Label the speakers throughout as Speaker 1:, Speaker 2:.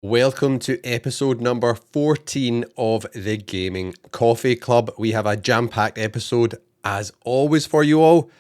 Speaker 1: Welcome to episode number 14 of the Gaming Coffee Club. We have a jam-packed episode as always for you all.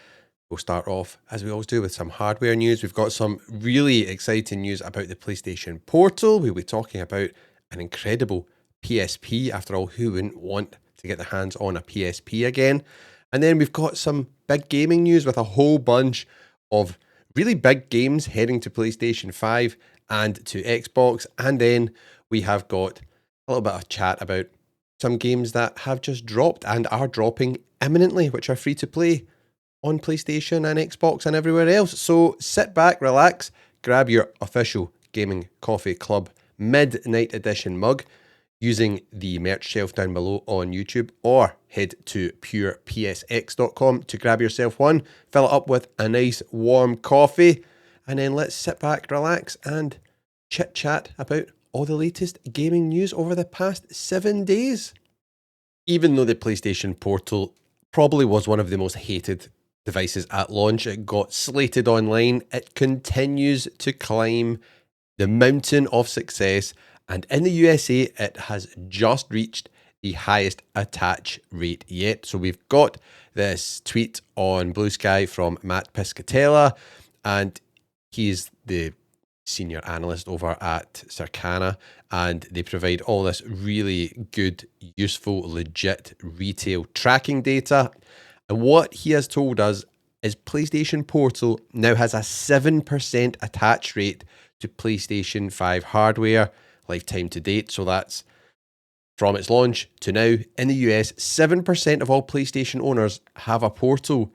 Speaker 1: We'll start off, as we always do, with some hardware news. We've got some really exciting news about the PlayStation Portal. We'll be talking about an incredible PSP. After all, who wouldn't want to get their hands on a PSP again? And then we've got some big gaming news with a whole bunch of really big games heading to PlayStation 5 and to Xbox. And then we have got a little bit of chat about some games that have just dropped and are dropping imminently, which are free to play on PlayStation and Xbox and everywhere else. So sit back, relax, grab your official Gaming Coffee Club Midnight Edition mug using the merch shelf down below on YouTube, or head to purepsx.com to grab yourself one, fill it up with a nice warm coffee, and then let's sit back, relax, and chit-chat about all the latest gaming news over the past 7 days. Even though the PlayStation Portal probably was one of the most hated devices at launch, it got slated online, it continues to climb the mountain of success, and in the USA, it has just reached the highest attach rate yet. So we've got this tweet on Blue Sky from Matt Piscatella, and he's the senior analyst over at Circana, and they provide all this really good, useful, legit retail tracking data. And what he has told us is PlayStation Portal now has a 7% attach rate to PlayStation 5 hardware lifetime to date. So that's from its launch to now in the US, 7% of all PlayStation owners have a Portal.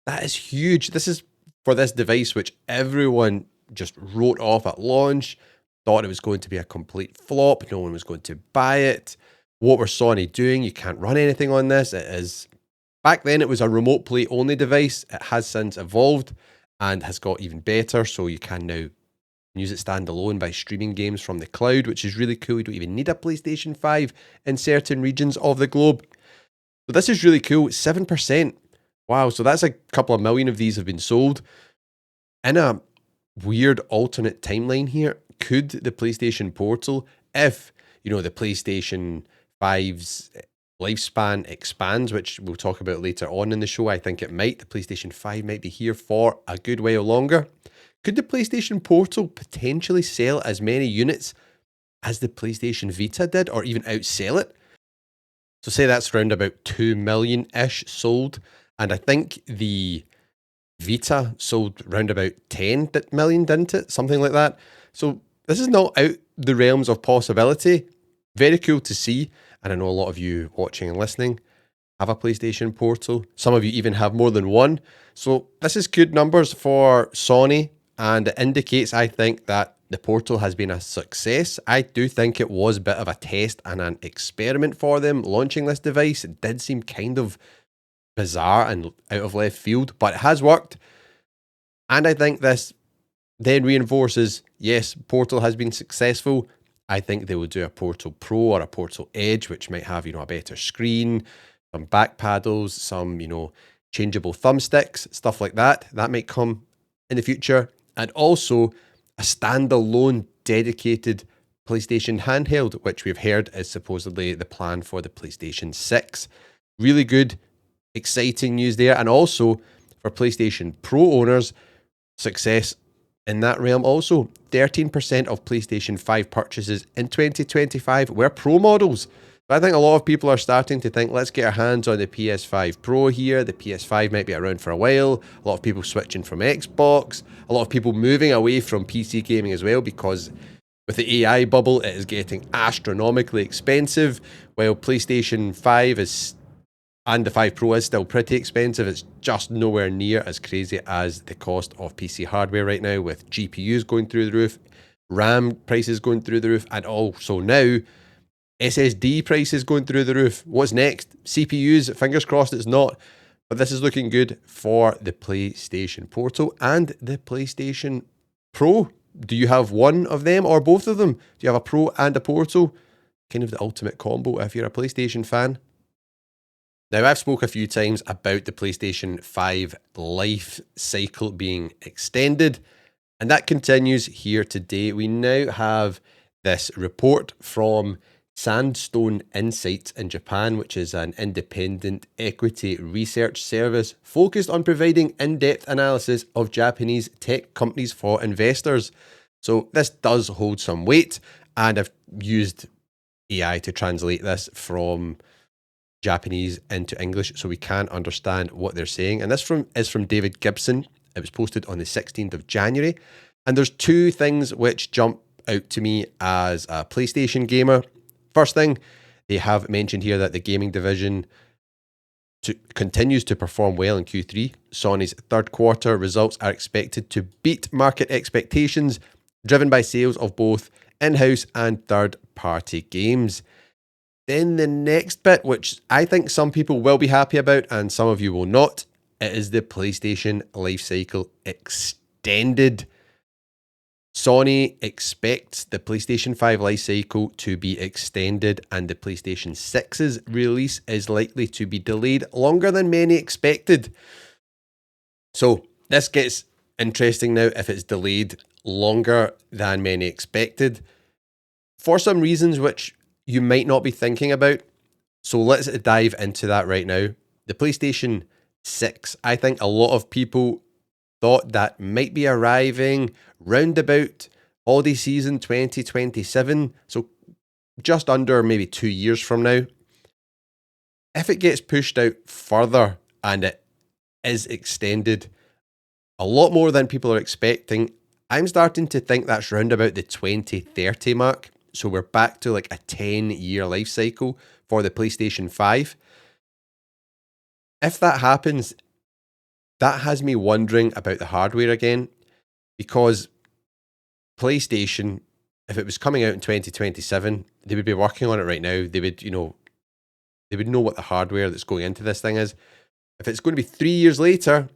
Speaker 1: That is huge. This is for this device, which everyone just wrote off at launch, thought it was going to be a complete flop. No one was going to buy it. What were Sony doing? You can't run anything on this. It is, back then it was a remote play only device. It has since evolved and has got even better. So you can now use it standalone by streaming games from the cloud, which is really cool. You don't even need a PlayStation 5 in certain regions of the globe. So this is really cool. 7%. Wow. So that's a couple of million of these have been sold. In a weird alternate timeline here, could the PlayStation Portal, if, the PlayStation 5's lifespan expands, which we'll talk about later on in the show, I think it might, the PlayStation 5 might be here for a good while longer. Could the PlayStation Portal potentially sell as many units as the PlayStation Vita did, or even outsell it? So say that's around about 2 million-ish sold, and I think the Vita sold around about 10 million, didn't it? Something like that. So this is not out the realms of possibility. Very cool to see, and I know a lot of you watching and listening have a PlayStation Portal. Some of you even have more than one. So this is good numbers for Sony, and it indicates, I think, that the Portal has been a success. I do think it was a bit of a test and an experiment for them launching this device. It did seem kind of bizarre and out of left field, but it has worked. And I think this then reinforces, yes, Portal has been successful. I think they will do a Portal Pro or a Portal Edge, which might have, a better screen, some back paddles, some, changeable thumbsticks, stuff like that. That might come in the future. And also a standalone dedicated PlayStation handheld, which we've heard is supposedly the plan for the PlayStation 6. Really good, exciting news there. And also for PlayStation Pro owners, success in that realm also. 13% of PlayStation 5 purchases in 2025 were Pro models. I think a lot of people are starting to think, let's get our hands on the PS5 Pro here. The PS5 might be around for a while. A lot of people switching from Xbox. A lot of people moving away from PC gaming as well, because with the AI bubble, it is getting astronomically expensive, while PlayStation 5 and the 5 Pro is still pretty expensive. It's just nowhere near as crazy as the cost of PC hardware right now, with GPUs going through the roof, RAM prices going through the roof, and also now SSD prices going through the roof. What's next? CPUs, fingers crossed it's not. But this is looking good for the PlayStation Portal and the PlayStation Pro. Do you have one of them or both of them? Do you have a Pro and a Portal? Kind of the ultimate combo if you're a PlayStation fan. Now, I've spoke a few times about the PlayStation 5 life cycle being extended, and that continues here today. We now have this report from Sandstone Insights in Japan, which is an independent equity research service focused on providing in-depth analysis of Japanese tech companies for investors. So this does hold some weight, and I've used AI to translate this from Japanese into English so we can understand what they're saying. And this is from David Gibson. It was posted on the 16th of January. And there's two things which jump out to me as a PlayStation gamer. First thing, they have mentioned here that the gaming division continues to perform well in Q3. Sony's third quarter results are expected to beat market expectations, driven by sales of both in-house and third-party games. Then the next bit, which I think some people will be happy about and some of you will not, it is the PlayStation lifecycle extended. Sony expects the PlayStation 5 lifecycle to be extended, and the PlayStation 6's release is likely to be delayed longer than many expected. So this gets interesting now if it's delayed longer than many expected, for some reasons which you might not be thinking about. So let's dive into that right now. The PlayStation 6, I think a lot of people thought that might be arriving round about holiday season 2027, so just under maybe 2 years from now. If it gets pushed out further and it is extended a lot more than people are expecting, I'm starting to think that's round about the 2030 mark. So we're back to like a 10-year life cycle for the PlayStation 5. If that happens, that has me wondering about the hardware again, because PlayStation, if it was coming out in 2027, they would be working on it right now. They would know what the hardware that's going into this thing is. If it's going to be 3 years later,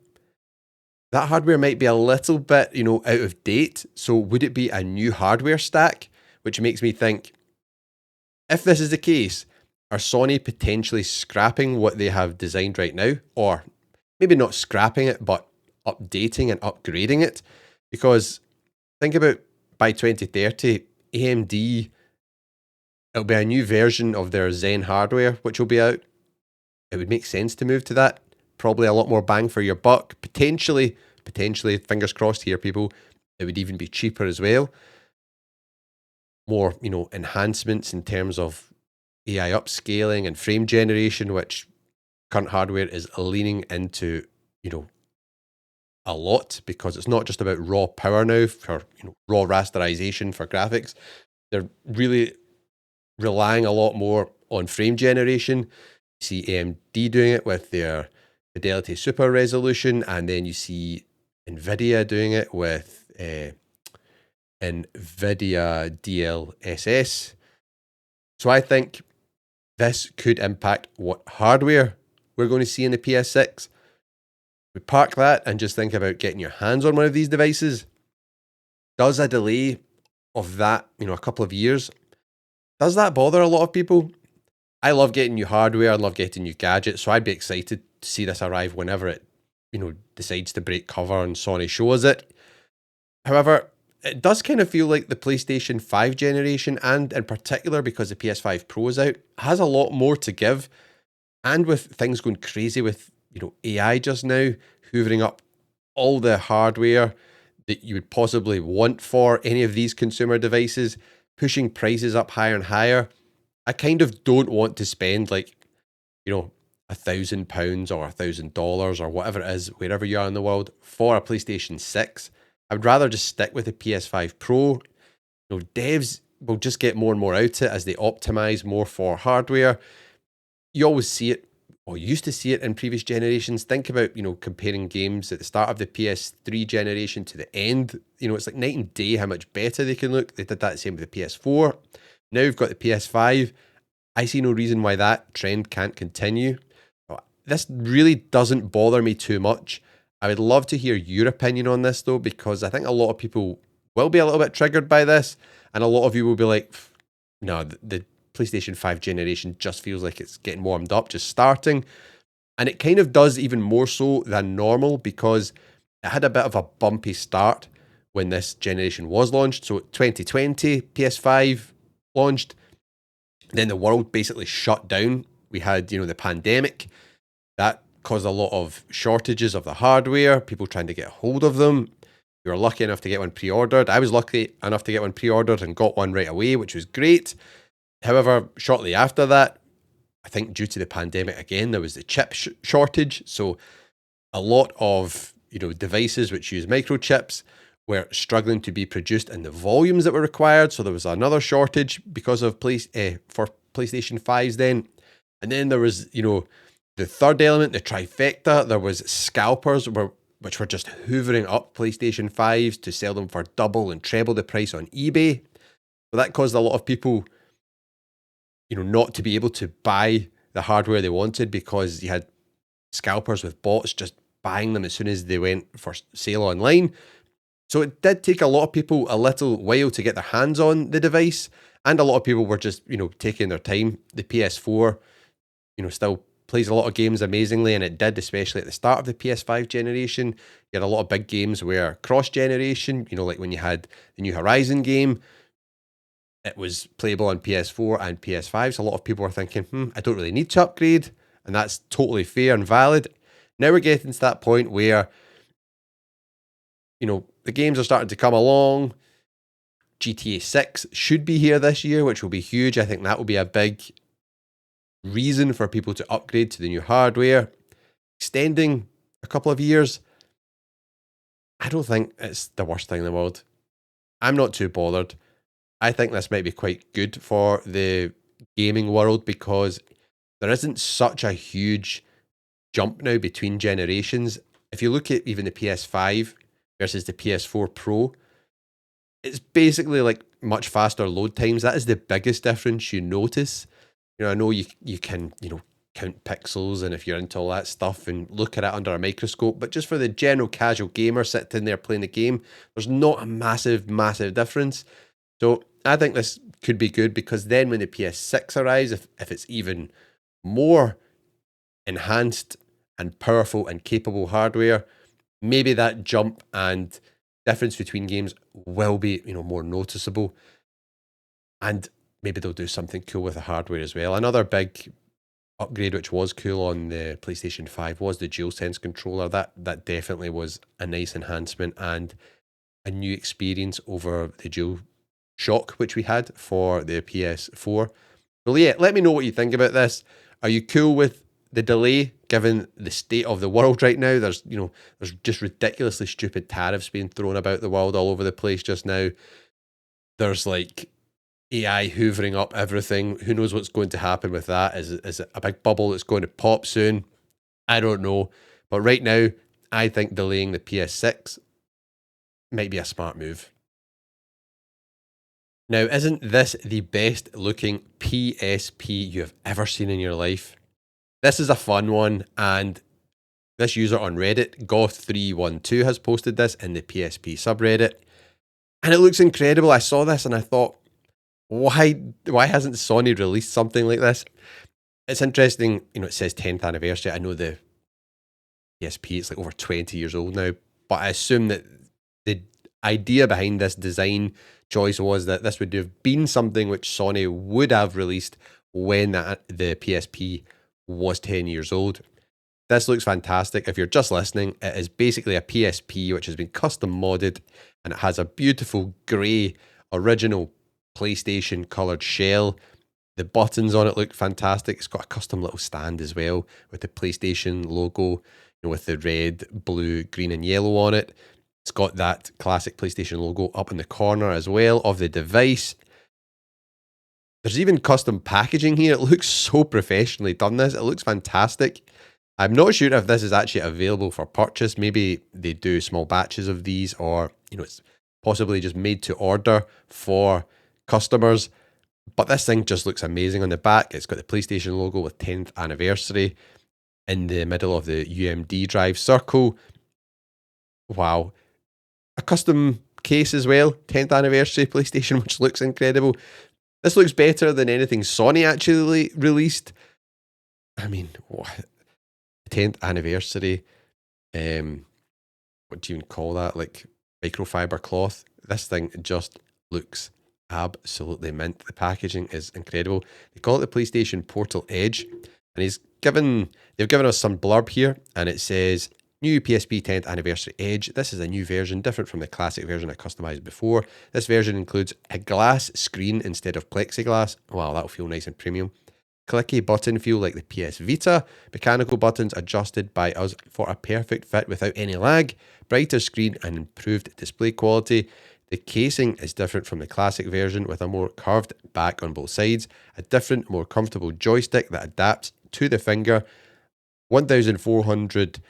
Speaker 1: that hardware might be a little bit, out of date. So would it be a new hardware stack? Which makes me think, if this is the case, are Sony potentially scrapping what they have designed right now? Or maybe not scrapping it, but updating and upgrading it? Because think about, by 2030, AMD, it'll be a new version of their Zen hardware, which will be out. It would make sense to move to that. Probably a lot more bang for your buck. Potentially, fingers crossed here, people, it would even be cheaper as well. More, enhancements in terms of AI upscaling and frame generation, which current hardware is leaning into, a lot, because it's not just about raw power now for, raw rasterization for graphics. They're really relying a lot more on frame generation. You see AMD doing it with their Fidelity Super Resolution, and then you see NVIDIA doing it with NVIDIA DLSS. So I think this could impact what hardware we're going to see in the PS6. We park that and just think about getting your hands on one of these devices. Does a delay of that, a couple of years, does that bother a lot of people? I love getting new hardware, I love getting new gadgets, so I'd be excited to see this arrive whenever it, decides to break cover and Sony shows it. However, it does kind of feel like the PlayStation 5 generation, and in particular because the PS5 Pro is out, has a lot more to give. And with things going crazy with, AI just now, hoovering up all the hardware that you would possibly want for any of these consumer devices, pushing prices up higher and higher, I kind of don't want to spend like, £1,000 or $1,000 or whatever it is, wherever you are in the world, for a PlayStation 6. I would rather just stick with the PS5 Pro. Devs will just get more and more out of it as they optimize more for hardware. You always see it, or used to see it in previous generations. Think about, comparing games at the start of the PS3 generation to the end. It's like night and day how much better they can look. They did that same with the PS4. Now we've got the PS5. I see no reason why that trend can't continue. This really doesn't bother me too much. I would love to hear your opinion on this, though, because I think a lot of people will be a little bit triggered by this, and a lot of you will be like, no, the PlayStation 5 generation just feels like it's getting warmed up, just starting. And it kind of does, even more so than normal, because it had a bit of a bumpy start when this generation was launched. So 2020, PS5 launched. Then the world basically shut down. We had, the pandemic. That caused a lot of shortages of the hardware, people trying to get hold of them. You were lucky enough to get one pre-ordered. I was lucky enough to get one pre-ordered and got one right away, which was great. However, shortly after that, I think due to the pandemic again, there was the chip shortage. So a lot of devices which use microchips were struggling to be produced in the volumes that were required. So there was another shortage because of for PlayStation 5s then. And then there was, the third element, the trifecta. There was scalpers which were just hoovering up PlayStation 5s to sell them for double and treble the price on eBay. So that caused a lot of people, not to be able to buy the hardware they wanted because you had scalpers with bots just buying them as soon as they went for sale online. So it did take a lot of people a little while to get their hands on the device, and a lot of people were just, taking their time. The PS4, still plays a lot of games amazingly, and it did, especially at the start of the PS5 generation. You had a lot of big games where cross-generation, like when you had the New Horizon game, it was playable on PS4 and PS5, so a lot of people were thinking, I don't really need to upgrade, and that's totally fair and valid. Now we're getting to that point where, the games are starting to come along. GTA 6 should be here this year, which will be huge. I think that will be a big reason for people to upgrade to the new hardware. Extending a couple of years, I don't think it's the worst thing in the world. I'm not too bothered. I think this might be quite good for the gaming world because there isn't such a huge jump now between generations. If you look at even the PS5 versus the PS4 Pro, it's basically like much faster load times. That is the biggest difference you notice. I know you can, count pixels and if you're into all that stuff and look at it under a microscope, but just for the general casual gamer sitting there playing the game, there's not a massive, massive difference. So I think this could be good because then when the PS6 arrives, if it's even more enhanced and powerful and capable hardware, maybe that jump and difference between games will be, more noticeable. And maybe they'll do something cool with the hardware as well. Another big upgrade which was cool on the PlayStation 5 was the DualSense controller. That definitely was a nice enhancement and a new experience over the DualShock which we had for the PS4. Well, yeah, let me know what you think about this. Are you cool with the delay given the state of the world right now? There's just ridiculously stupid tariffs being thrown about the world all over the place just now. There's like AI hoovering up everything. Who knows what's going to happen with that? Is it a big bubble that's going to pop soon? I don't know. But right now, I think delaying the PS6 might be a smart move. Now, isn't this the best looking PSP you have ever seen in your life? This is a fun one, and this user on Reddit, Goth312, has posted this in the PSP subreddit. And it looks incredible. I saw this and I thought, why hasn't Sony released something like this? It's interesting, it says 10th anniversary. I know the PSP, it's like over 20 years old now, but I assume that the idea behind this design choice was that this would have been something which Sony would have released when the PSP was 10 years old. This looks fantastic. If you're just listening, it is basically a PSP which has been custom modded, and it has a beautiful grey original PlayStation coloured shell. The buttons on it look fantastic. It's got a custom little stand as well with the PlayStation logo, with the red, blue, green and yellow on it. It's got that classic PlayStation logo up in the corner as well of the device. There's even custom packaging here. It looks so professionally done this. It looks fantastic. I'm not sure if this is actually available for purchase. Maybe they do small batches of these, or it's possibly just made to order for customers. But this thing just looks amazing on the back. It's got the PlayStation logo with 10th anniversary in the middle of the UMD drive circle. Wow. A custom case as well, 10th anniversary PlayStation, which looks incredible. This looks better than anything Sony actually released. I mean, what? 10th anniversary. What do you even call that? Like microfiber cloth. This thing just looks absolutely mint. The packaging is incredible. They call it the PlayStation Portal Edge, and they've given us some blurb here, and it says, new PSP 10th Anniversary Edge. This is a new version, different from the classic version I customized before. This version includes a glass screen instead of plexiglass. Wow, that'll feel nice and premium. Clicky button feel like the PS Vita. Mechanical buttons adjusted by us for a perfect fit without any lag. Brighter screen and improved display quality. The casing is different from the classic version with a more curved back on both sides. A different, more comfortable joystick that adapts to the finger. 1400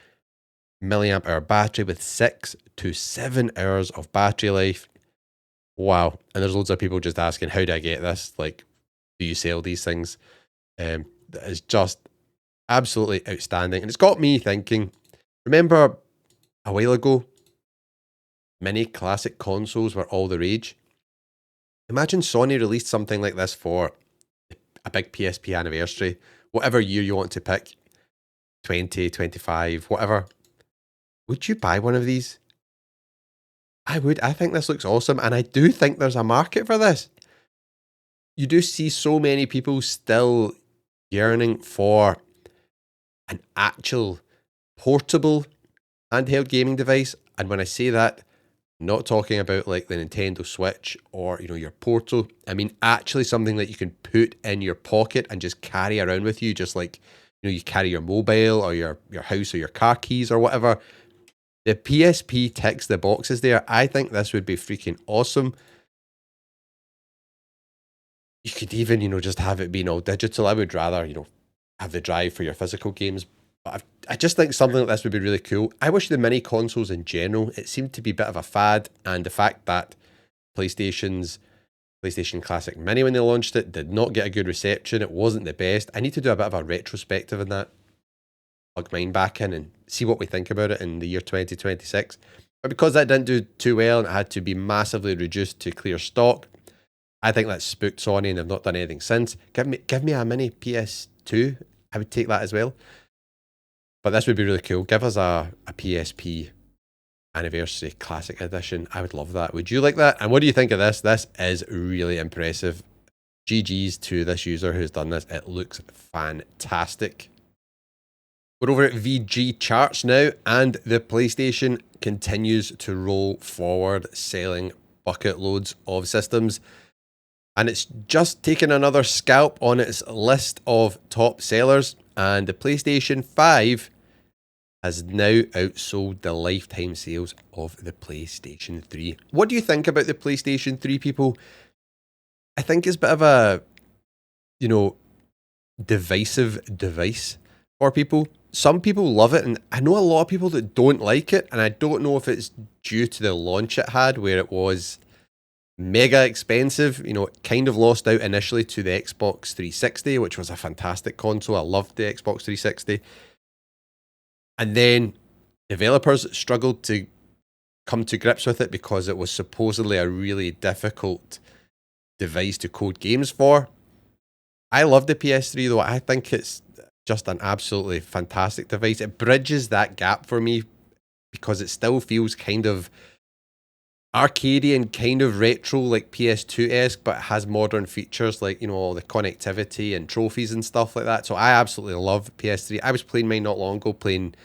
Speaker 1: milliamp hour battery with 6 to 7 hours of battery life. Wow. And there's loads of people just asking, how do I get this? Like, do you sell these things? That is just absolutely outstanding. And it's got me thinking, remember a while ago, mini classic consoles were all the rage. Imagine Sony released something like this for a big PSP anniversary, whatever year you want to pick, 20, 25, whatever. Would you buy one of these? I would. I think this looks awesome, and I do think there's a market for this. You do see so many people still yearning for an actual portable handheld gaming device. And when I say that, I'm not talking about like the Nintendo Switch or, your Portal. I mean, actually something that you can put in your pocket and just carry around with you, just like, you carry your mobile or your house or your car keys or whatever. The PSP ticks the boxes there. I think this would be freaking awesome. You could even, just have it being all digital. I would rather, have the drive for your physical games. But I just think something like this would be really cool. I wish the mini consoles in general, it seemed to be a bit of a fad. And the fact that PlayStation Classic Mini, when they launched it, did not get a good reception. It wasn't the best. I need to do a bit of a retrospective in that. Plug mine back in and see what we think about it in the year 2026. But because that didn't do too well and it had to be massively reduced to clear stock, I think that spooked Sony and they've not done anything since. Give me a mini PS2. I would take that as well. But this would be really cool. Give us a PSP Anniversary Classic Edition. I would love that. Would you like that? And what do you think of this? This is really impressive. GG's to this user who's done this. It looks fantastic. We're over at VG charts now, and the PlayStation continues to roll forward, selling bucket loads of systems. And it's just taken another scalp on its list of top sellers. And the PlayStation 5 has now outsold the lifetime sales of the PlayStation 3. What do you think about the PlayStation 3, people? I think it's a bit of a, divisive device for people. Some people love it, and I know a lot of people that don't like it, and I don't know if it's due to the launch it had, where it was mega expensive. It kind of lost out initially to the Xbox 360, which was a fantastic console. I loved the Xbox 360. And then developers struggled to come to grips with it because it was supposedly a really difficult device to code games for. I love the PS3 though. I think it's just an absolutely fantastic device. It bridges that gap for me because it still feels kind of arcadey and kind of retro, like PS2-esque, but it has modern features like, all the connectivity and trophies and stuff like that. So I absolutely love PS3. I was playing mine not long ago, playing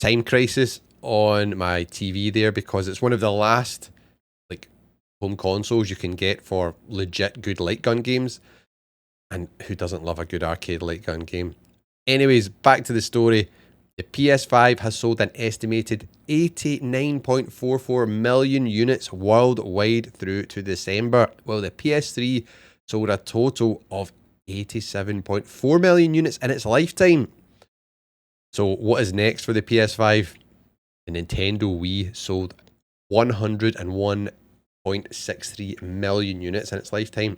Speaker 1: Time Crisis on my TV there, because it's one of the last like home consoles you can get for legit good light gun games. And who doesn't love a good arcade light gun game? Anyways, back to the story. The PS5 has sold an estimated 89.44 million units worldwide through to December, while the PS3 sold a total of 87.4 million units in its lifetime. So what is next for the PS5? The Nintendo Wii sold 101.63 million units in its lifetime.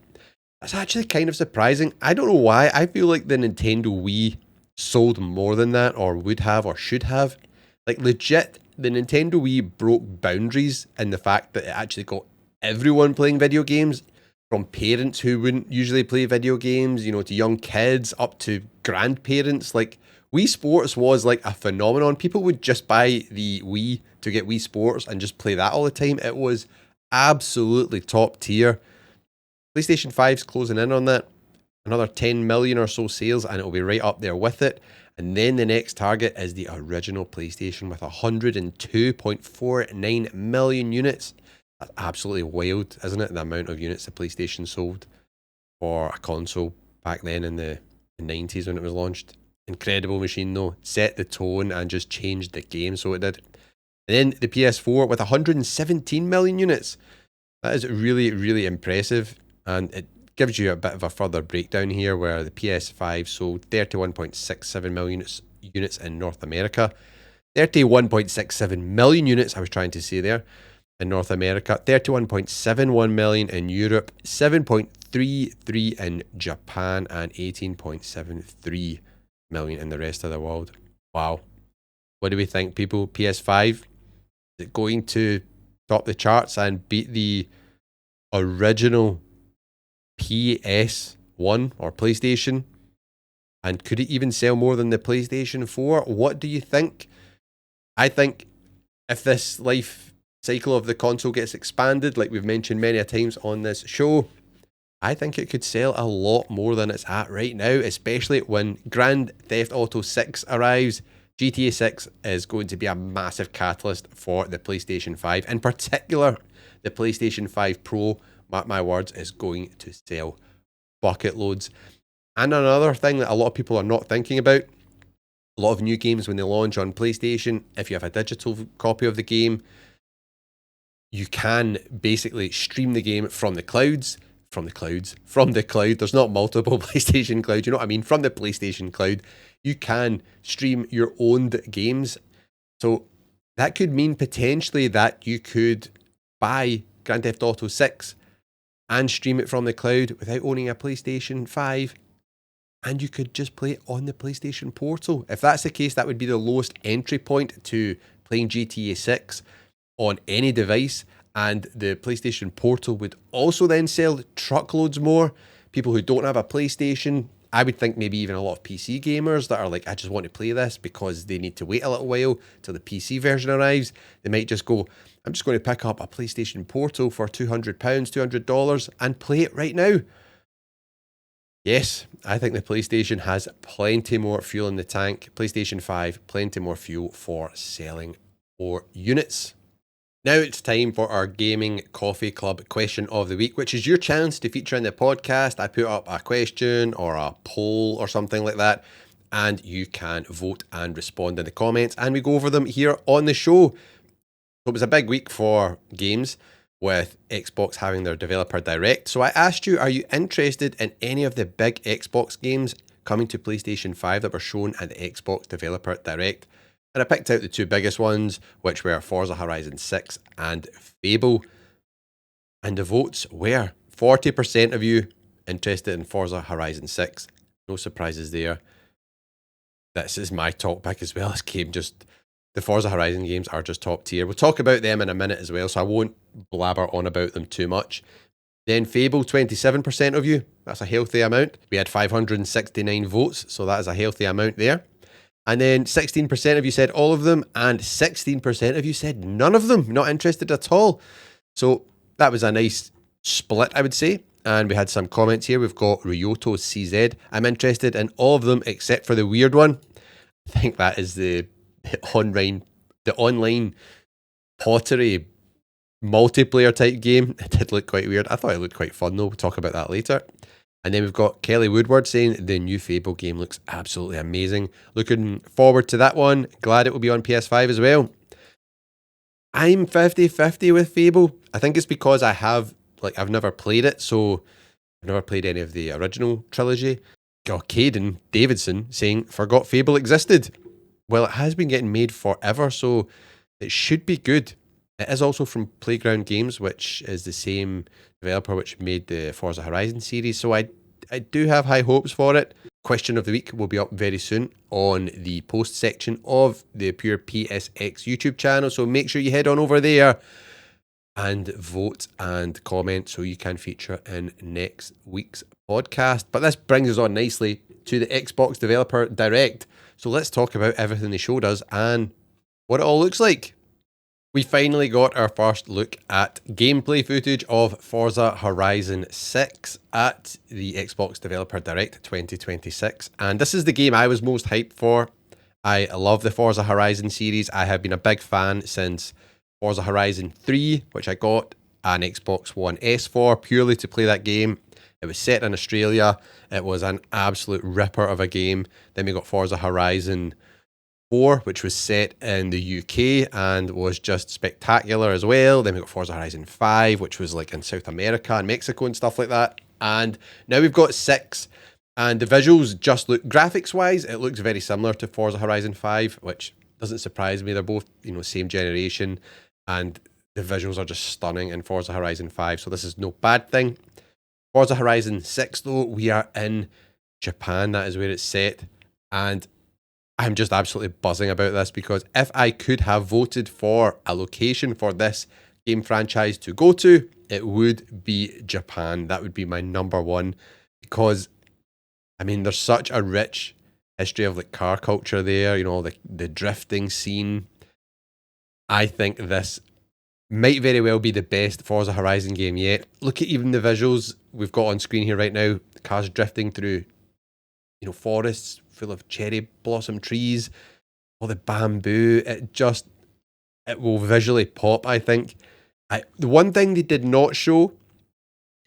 Speaker 1: That's actually kind of surprising. I don't know why. I feel like the Nintendo Wii sold more than that, or would have, or should have. Like legit, the Nintendo Wii broke boundaries in the fact that it actually got everyone playing video games, from parents who wouldn't usually play video games, to young kids, up to grandparents. Like, Wii Sports was like a phenomenon. People would just buy the Wii to get Wii Sports and just play that all the time. It was absolutely top tier. PlayStation 5's closing in on that. Another 10 million or so sales, and it'll be right up there with it. And then the next target is the original PlayStation with 102.49 million units. That's absolutely wild, isn't it? The amount of units the PlayStation sold for a console back then in the 90s when it was launched. Incredible machine though. Set the tone and just changed the game, so it did. And then the PS4 with 117 million units. That is really, really impressive. And it gives you a bit of a further breakdown here where the PS5 sold 31.67 million units in North America. 31.67 million units, I was trying to say there, in North America. 31.71 million in Europe. 7.33 in Japan. And 18.73 million in the rest of the world. Wow. What do we think, people? PS5, is it going to top the charts and beat the original PS1 or PlayStation? And could it even sell more than the PlayStation 4? What do you think? I think if this life cycle of the console gets expanded, like we've mentioned many a times on this show, I think it could sell a lot more than it's at right now, especially when Grand Theft Auto 6 arrives. GTA 6 is going to be a massive catalyst for the PlayStation 5. In particular, the PlayStation 5 Pro, mark my words, is going to sell bucket loads. And another thing that a lot of people are not thinking about, a lot of new games when they launch on PlayStation, if you have a digital copy of the game, you can basically stream the game from the clouds. From the cloud. There's not multiple PlayStation clouds, you know what I mean? From the PlayStation cloud, you can stream your owned games. So that could mean potentially that you could buy Grand Theft Auto 6 and stream it from the cloud without owning a PlayStation 5. And you could just play it on the PlayStation Portal. If that's the case, that would be the lowest entry point to playing GTA 6 on any device. And the PlayStation Portal would also then sell truckloads more. People who don't have a PlayStation, I would think maybe even a lot of PC gamers that are like, I just want to play this because they need to wait a little while till the PC version arrives. They might just go, I'm just going to pick up a PlayStation Portal for £200, $200 and play it right now. Yes, I think the PlayStation has plenty more fuel in the tank. PlayStation 5, plenty more fuel for selling more units. Now it's time for our Gaming Coffee Club question of the week, which is your chance to feature in the podcast. I put up a question or a poll or something like that, and you can vote and respond in the comments, and we go over them here on the show. So it was a big week for games with Xbox having their developer direct. So I asked you, are you interested in any of the big Xbox games coming to PlayStation 5 that were shown at the Xbox developer direct? And I picked out the two biggest ones, which were Forza Horizon 6 and Fable. And the votes were 40% of you interested in Forza Horizon 6. No surprises there. This is my top pick as well. This game just, the Forza Horizon games are just top tier. We'll talk about them in a minute as well, so I won't blabber on about them too much. Then Fable, 27% of you. That's a healthy amount. We had 569 votes, so that is a healthy amount there. And then 16% of you said all of them, and 16% of you said none of them, not interested at all. So that was a nice split, I would say. And we had some comments here. We've got Ryoto CZ. I'm interested in all of them except for the weird one. I think that is the online pottery multiplayer type game. It did look quite weird. I thought it looked quite fun though. We'll talk about that later. And then we've got Kelly Woodward saying the new Fable game looks absolutely amazing. Looking forward to that one. Glad it will be on PS5 as well. I'm 50-50 with Fable. I think it's because I've never played it, so I've never played any of the original trilogy. Got Caden Davidson saying, forgot Fable existed. Well, it has been getting made forever, so it should be good. It is also from Playground Games, which is the same developer which made the Forza Horizon series, so I do have high hopes for it. Question of the week will be up very soon on the post section of the Pure PSX YouTube channel, so make sure you head on over there and vote and comment so you can feature in next week's podcast. But this brings us on nicely to the Xbox Developer Direct. So let's talk about everything they showed us and what it all looks like. We finally got our first look at gameplay footage of Forza Horizon 6 at the Xbox Developer Direct 2026. And this is the game I was most hyped for. I love the Forza Horizon series. I have been a big fan since Forza Horizon 3, which I got an Xbox One S for purely to play that game. It was set in Australia. It was an absolute ripper of a game. Then we got Forza Horizon 4, which was set in the UK and was just spectacular as well. Then we got Forza Horizon 5, which was like in South America and Mexico and stuff like that. And now we've got 6, and the visuals just look, graphics wise, it looks very similar to Forza Horizon 5, which doesn't surprise me. They're both, same generation, and the visuals are just stunning in Forza Horizon 5, so this is no bad thing. Forza Horizon 6, though, we are in Japan. That is where it's set, and I'm just absolutely buzzing about this, because if I could have voted for a location for this game franchise to go to, it would be Japan. That would be my number one, because, there's such a rich history of like car culture there, the drifting scene. I think this might very well be the best Forza Horizon game yet. Look at even the visuals we've got on screen here right now. The cars drifting through, forests full of cherry blossom trees, all the bamboo. It will visually pop, I think. The one thing they did not show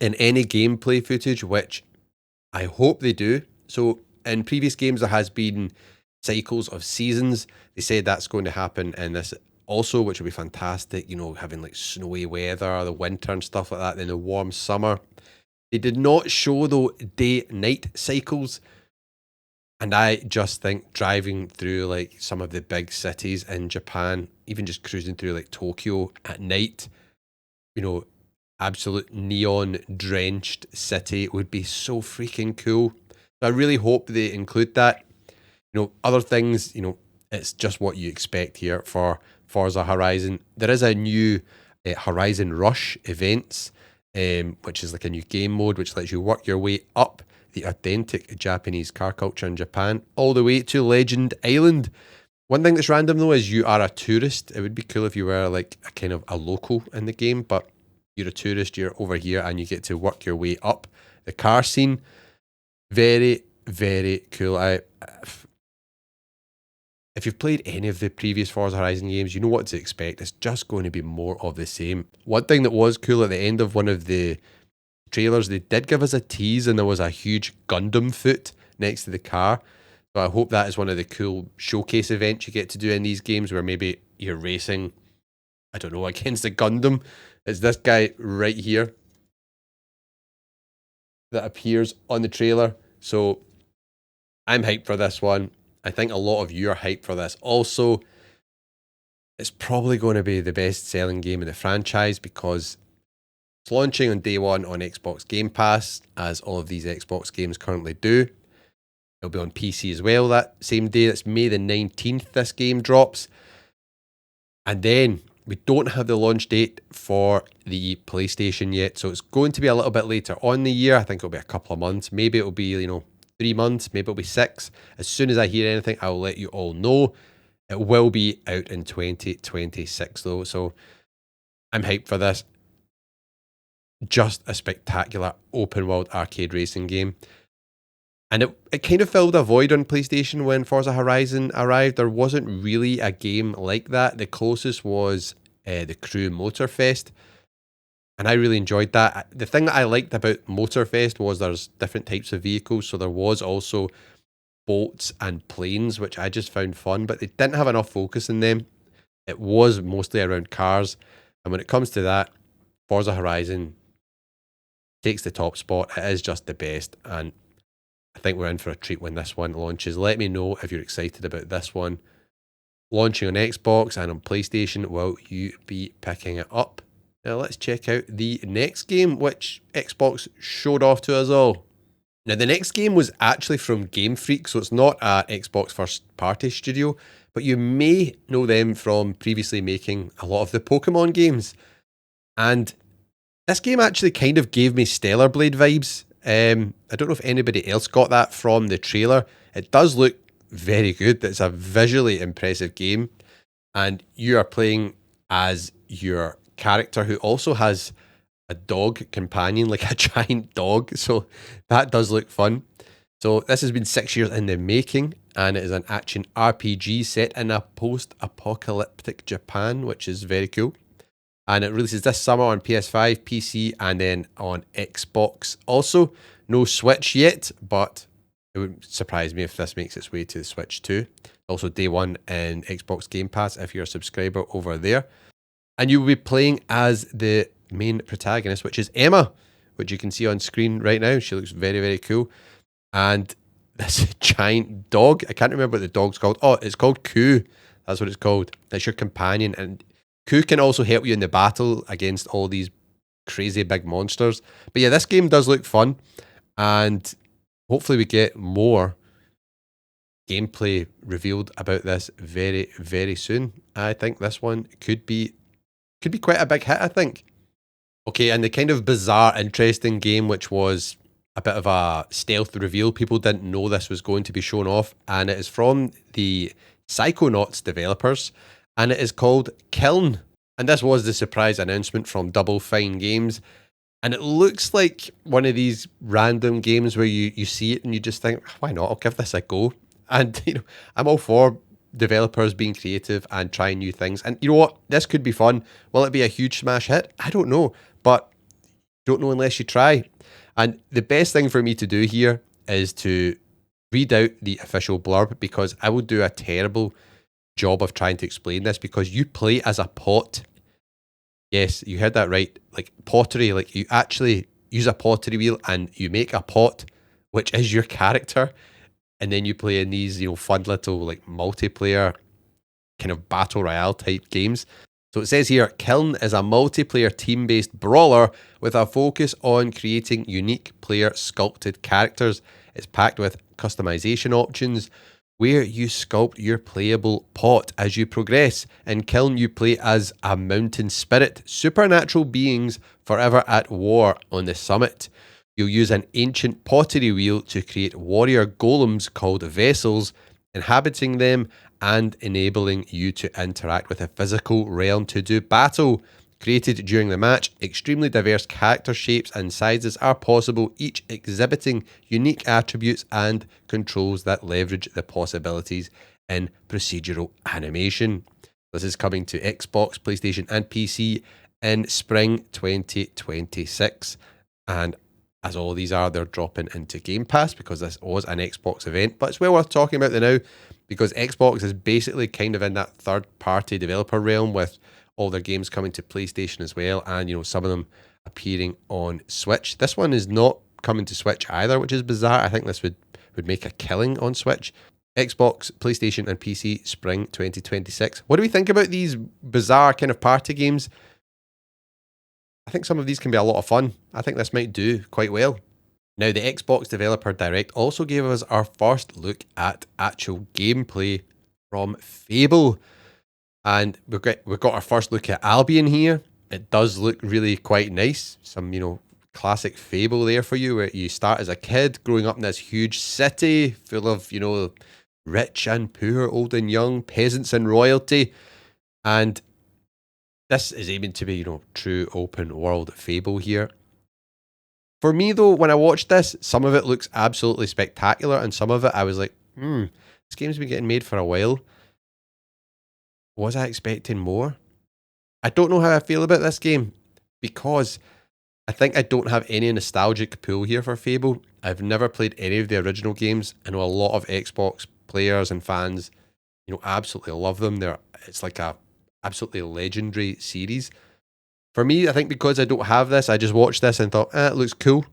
Speaker 1: in any gameplay footage, which I hope they do. So in previous games, there has been cycles of seasons. They said that's going to happen in this also, which will be fantastic, having like snowy weather, the winter and stuff like that, then the warm summer. They did not show, though, day-night cycles. And I just think driving through like some of the big cities in Japan, even just cruising through like Tokyo at night, absolute neon drenched city would be so freaking cool. So I really hope they include that. Other things, it's just what you expect here for Forza Horizon. There is a new Horizon Rush events, which is like a new game mode which lets you work your way up the authentic Japanese car culture in Japan, all the way to Legend Island. One thing that's random, though, is you are a tourist. It would be cool if you were like a kind of a local in the game, but you're a tourist, you're over here, and you get to work your way up the car scene. Very, very cool. If you've played any of the previous Forza Horizon games, you know what to expect. It's just going to be more of the same. One thing that was cool at the end of one of the trailers, they did give us a tease, and there was a huge Gundam foot next to the car. So I hope that is one of the cool showcase events you get to do in these games, where maybe you're racing, I don't know, against a Gundam. It's this guy right here that appears on the trailer. So I'm hyped for this one. I think a lot of you are hyped for this. Also, it's probably going to be the best selling game in the franchise, because it's launching on day one on Xbox Game Pass, as all of these Xbox games currently do. It'll be on PC as well that same day. That's May the 19th this game drops. And then we don't have the launch date for the PlayStation yet, so it's going to be a little bit later on in the year. I think it'll be a couple of months. Maybe it'll be, 3 months. Maybe it'll be 6. As soon as I hear anything, I'll let you all know. It will be out in 2026, though, so I'm hyped for this. Just a spectacular open world arcade racing game. And it kind of filled a void on PlayStation when Forza Horizon arrived. There wasn't really a game like that. The closest was the Crew Motorfest, and I really enjoyed that. The thing that I liked about Motorfest was there's different types of vehicles, so there was also boats and planes, which I just found fun, but they didn't have enough focus in them. It was mostly around cars, and when it comes to that, Forza Horizon takes the top spot. It is just the best, and I think we're in for a treat when this one launches. Let me know if you're excited about this one launching on Xbox and on PlayStation. Will you be picking it up? Now let's check out the next game, which Xbox showed off to us all. Now the next game was actually from Game Freak, so it's not a Xbox first party studio, but you may know them from previously making a lot of the Pokemon games. And this game actually kind of gave me Stellar Blade vibes. I don't know if anybody else got that from the trailer. It does look very good. It's a visually impressive game, and you are playing as your character who also has a dog companion, like a giant dog. So that does look fun. So this has been 6 years in the making, and it is an action RPG set in a post-apocalyptic Japan, which is very cool. And it releases this summer on PS5, PC, and then on Xbox. Also, no Switch yet, but it would surprise me if this makes its way to the Switch too. Also, day one in Xbox Game Pass if you're a subscriber over there. And you will be playing as the main protagonist, which is Emma, which you can see on screen right now. She looks very, very cool. And this giant dog, I can't remember what the dog's called. Oh, it's called Koo. That's what it's called. That's your companion. And Koo can also help you in the battle against all these crazy big monsters. But yeah, this game does look fun. And hopefully we get more gameplay revealed about this very, very soon. I think this one could be quite a big hit, I think. Okay, and the kind of bizarre, interesting game, which was a bit of a stealth reveal. People didn't know this was going to be shown off, and it is from the Psychonauts developers, and it is called Kiln. And this was the surprise announcement from Double Fine Games, and it looks like one of these random games where you see it and you just think, why not? I'll give this a go. And I'm all for developers being creative and trying new things. And you know what? This could be fun. Will it be a huge smash hit? I don't know, but don't know unless you try. And the best thing for me to do here is to read out the official blurb, because I will do a terrible job of trying to explain this, because you play as a pot. Yes, you heard that right. Like pottery, like you actually use a pottery wheel and you make a pot, which is your character. And then you play in these, fun little like multiplayer kind of battle royale type games. So it says here, Kiln is a multiplayer team-based brawler with a focus on creating unique player-sculpted characters. It's packed with customization options where you sculpt your playable pot as you progress. In Kiln, you play as a mountain spirit, supernatural beings forever at war on the summit. You'll use an ancient pottery wheel to create warrior golems called vessels, inhabiting them and enabling you to interact with a physical realm to do battle. Created during the match, extremely diverse character shapes and sizes are possible, each exhibiting unique attributes and controls that leverage the possibilities in procedural animation. This is coming to Xbox, PlayStation and PC in spring 2026. And as all these are, they're dropping into Game Pass because this was an Xbox event. But it's well worth talking about now, because Xbox is basically kind of in that third-party developer realm with all their games coming to PlayStation as well, and some of them appearing on Switch. This one is not coming to Switch either, which is bizarre. I think this would make a killing on Switch. Xbox, PlayStation and PC, spring 2026. What do we think about these bizarre kind of party games? I think some of these can be a lot of fun. I think this might do quite well. Now, the Xbox Developer Direct also gave us our first look at actual gameplay from Fable. And we've got our first look at Albion here. It does look really quite nice. Some, classic Fable there for you, where you start as a kid growing up in this huge city full of, rich and poor, old and young, peasants and royalty. And this is aiming to be, true open world Fable here. For me, though, when I watched this, some of it looks absolutely spectacular, and some of it I was like, this game's been getting made for a while. Was I expecting more? I don't know how I feel about this game, because I think I don't have any nostalgic pull here for Fable. I've never played any of the original games. I know a lot of Xbox players and fans, absolutely love them. It's like a absolutely legendary series. For me, I think because I don't have this, I just watched this and thought, it looks cool.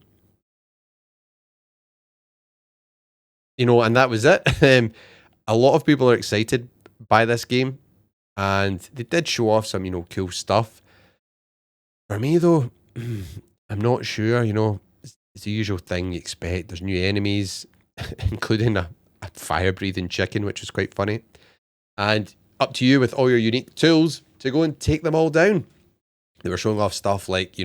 Speaker 1: And that was it. A lot of people are excited by this game, and they did show off some, cool stuff. For me, though, I'm not sure, it's the usual thing you expect. There's new enemies, including a fire-breathing chicken, which is quite funny. And up to you with all your unique tools to go and take them all down. They were showing off stuff like,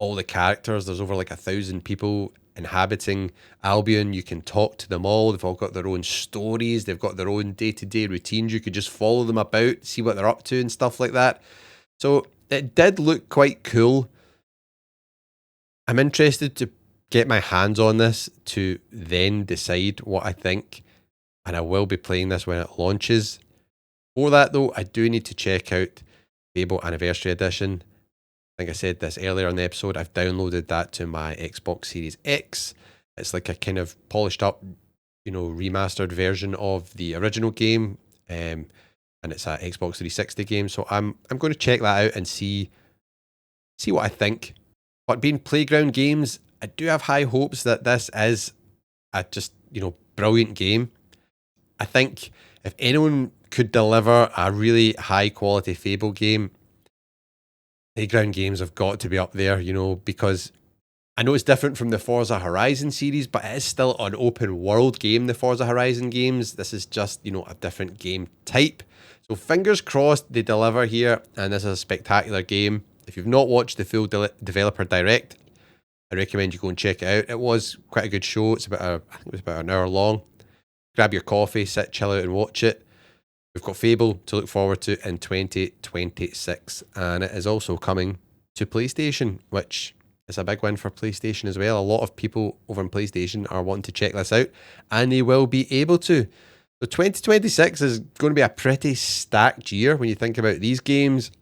Speaker 1: all the characters. There's over like 1,000 people inhabiting Albion. You can talk to them all. They've all got their own stories. They've got their own day-to-day routines. You could just follow them about, see what they're up to and stuff like that. So it did look quite cool. I'm interested to get my hands on this to then decide what I think, and I will be playing this when it launches. For that though, I do need to check out Fable Anniversary Edition. I think I said this earlier in the episode, I've downloaded that to my Xbox Series X. It's like a kind of polished up, remastered version of the original game. And it's an Xbox 360 game. So I'm going to check that out and see what I think. But being Playground Games, I do have high hopes that this is a just, brilliant game. I think if anyone could deliver a really high quality Fable game, Playground Games have got to be up there, because I know it's different from the Forza Horizon series, but it is still an open world game, the Forza Horizon games. This is just, a different game type. So fingers crossed they deliver here, and this is a spectacular game. If you've not watched the full developer direct, I recommend you go and check it out. It was quite a good show. I think it was about an hour long. Grab your coffee, sit, chill out and watch it. We've got Fable to look forward to in 2026, and it is also coming to PlayStation, which is a big win for PlayStation as well. A lot of people over on PlayStation are wanting to check this out, and they will be able to. So 2026 is going to be a pretty stacked year when you think about these games.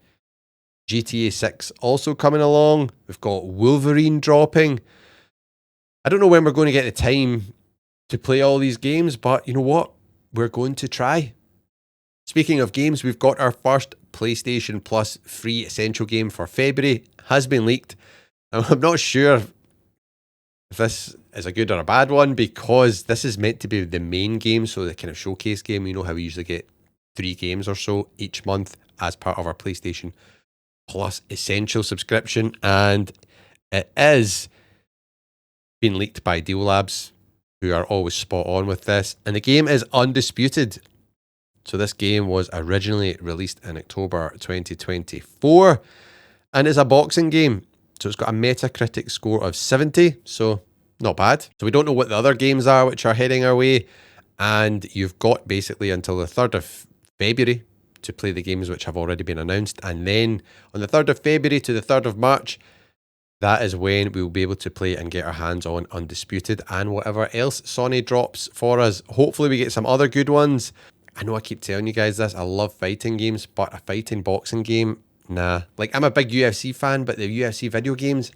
Speaker 1: GTA 6 also coming along. We've got Wolverine dropping. I don't know when we're going to get the time to play all these games, but you know what? We're going to try. Speaking of games, we've got our first PlayStation Plus free essential game for February. Has been leaked. I'm not sure if this is a good or a bad one, because this is meant to be the main game, so the kind of showcase game. You know how we usually get 3 games or so each month as part of our PlayStation Plus Essential subscription, and it is being leaked by Deal Labs, who are always spot on with this, and the game is Undisputed. So this game was originally released in October 2024, and it's a boxing game. So it's got a Metacritic score of 70, so not bad. So we don't know what the other games are which are heading our way, and you've got basically until the 3rd of February to play the games which have already been announced, and then on the 3rd of February to the 3rd of March, that is when we will be able to play and get our hands on Undisputed and whatever else Sony drops for us. Hopefully we get some other good ones. I know I keep telling you guys this, I love fighting games, but a fighting boxing game, nah. Like, I'm a big UFC fan, but the UFC video games,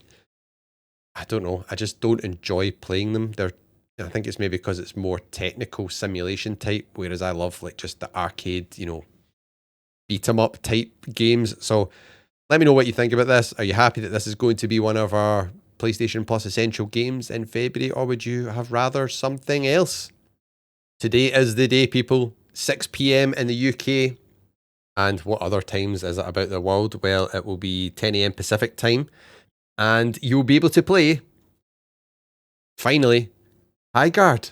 Speaker 1: I don't know, I just don't enjoy playing them. I think it's maybe because it's more technical simulation type, whereas I love like just the arcade, beat 'em up type games. So let me know what you think about this. Are you happy that this is going to be one of our PlayStation Plus Essential games in February, or would you have rather something else? Today is the day, people. 6 PM in the UK. And what other times is it about the world? Well, it will be 10 AM Pacific time. And you'll be able to play, finally, Highguard.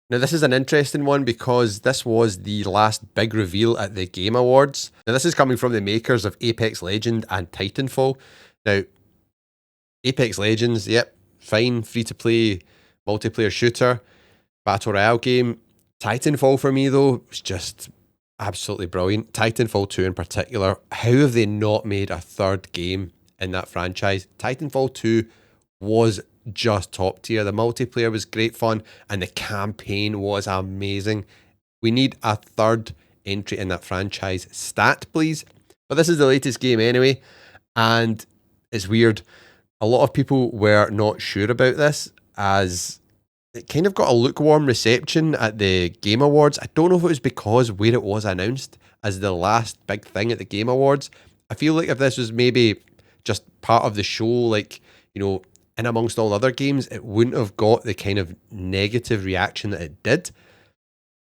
Speaker 1: Now, this is an interesting one because this was the last big reveal at the Game Awards. Now, this is coming from the makers of Apex Legends and Titanfall. Now, Apex Legends, yep, fine, free-to-play, multiplayer shooter, battle royale game. Titanfall for me, though, was just absolutely brilliant. Titanfall 2 in particular. How have they not made a 3rd game in that franchise? Titanfall 2 was just top tier. The multiplayer was great fun, and the campaign was amazing. We need a 3rd entry in that franchise stat, please. But this is the latest game anyway, and it's weird. A lot of people were not sure about this, as it kind of got a lukewarm reception at the Game Awards. I don't know if it was because where it was announced as the last big thing at the Game Awards. I feel like if this was maybe just part of the show, like, in amongst all other games, it wouldn't have got the kind of negative reaction that it did.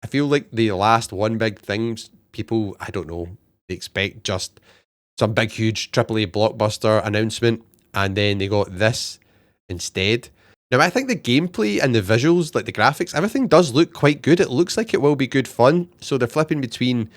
Speaker 1: I feel like the last one big thing, people, I don't know, they expect just some big, huge AAA blockbuster announcement, and then they got this instead. Now, I think the gameplay and the visuals, like the graphics, everything does look quite good. It looks like it will be good fun. So they're flipping between,